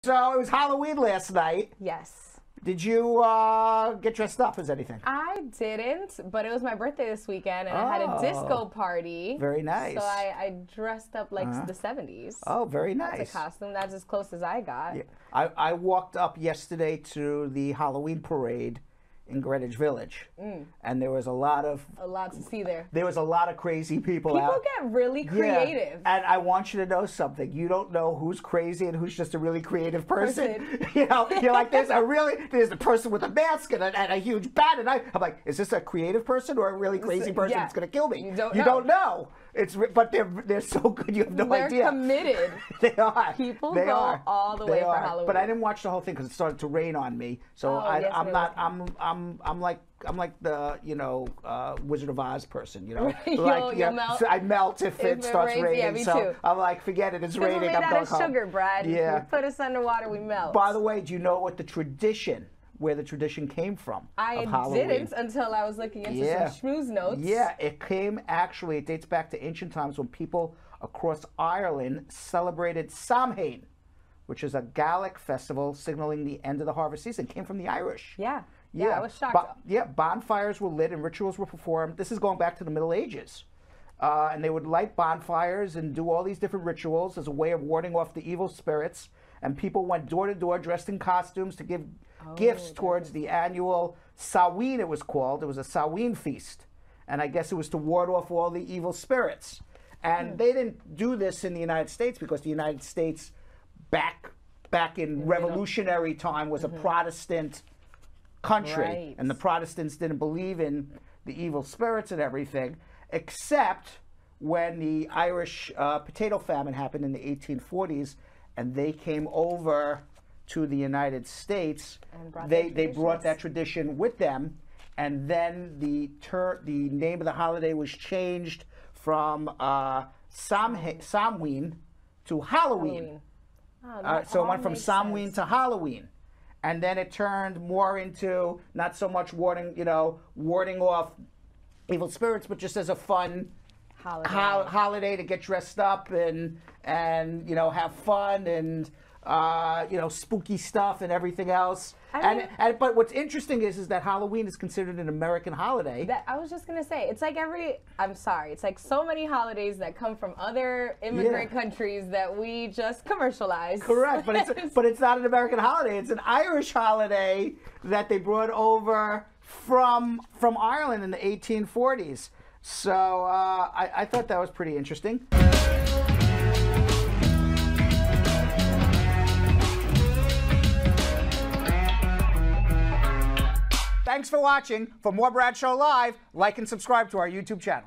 So it was Halloween last night. Yes. Did you get dressed up as anything? I didn't, but it was my birthday this weekend, and I had a disco party. Very nice. So I dressed up like the 70s. Oh, very nice. That's a costume. That's as close as I got. Yeah. I walked up yesterday to the Halloween parade in Greenwich Village, and there was a lot to see there. There was a lot of crazy people out. People get really creative. Yeah. And I want you to know something. You don't know who's crazy and who's just a really creative person. You know, you're like, there's a person with a mask and a huge bat, and I'm like, is this a creative person or a really crazy person that's going to kill me? You don't know. But they're so good. You have no idea. They're committed. They are. People go all the way for Halloween. But I didn't watch the whole thing because it started to rain on me. So I'm like the Wizard of Oz person. You know, you'll melt. So I melt if it starts raining. Yeah, me so too. I'm like, forget it. It's raining. We're made I'm out going of home. sugar, Brad. Yeah. You put us underwater, we melt. By the way, do you know what where the tradition came from? I didn't until I was looking into some schmooze notes. Yeah, it dates back to ancient times when people across Ireland celebrated Samhain, which is a Gaelic festival signaling the end of the harvest season. It came from the Irish. Yeah, I was shocked. Bonfires were lit and rituals were performed. This is going back to the Middle Ages. And they would light bonfires and do all these different rituals as a way of warding off the evil spirits. And people went door to door dressed in costumes to give gifts towards the annual Samhain, it was called. It was a Samhain feast. And I guess it was to ward off all the evil spirits. And they didn't do this in the United States because the United States back in Revolutionary time was a Protestant country. Right. And the Protestants didn't believe in the evil spirits and everything, except when the Irish potato famine happened in the 1840s and they came over to the United States. They brought that tradition with them, and then the name of the holiday was changed from Samhain to Halloween. So it went from Samhain to Halloween, and then it turned more into not so much warding off evil spirits, but just as a fun holiday to get dressed up and have fun and spooky stuff and everything else. But what's interesting is that Halloween is considered an American holiday. I was just gonna say, it's like it's like so many holidays that come from other immigrant countries that we just commercialize. Correct, but it's not an American holiday. It's an Irish holiday that they brought over from Ireland in the 1840s. So I thought that was pretty interesting. Thanks for watching. For more Brad Show Live, like and subscribe to our YouTube channel.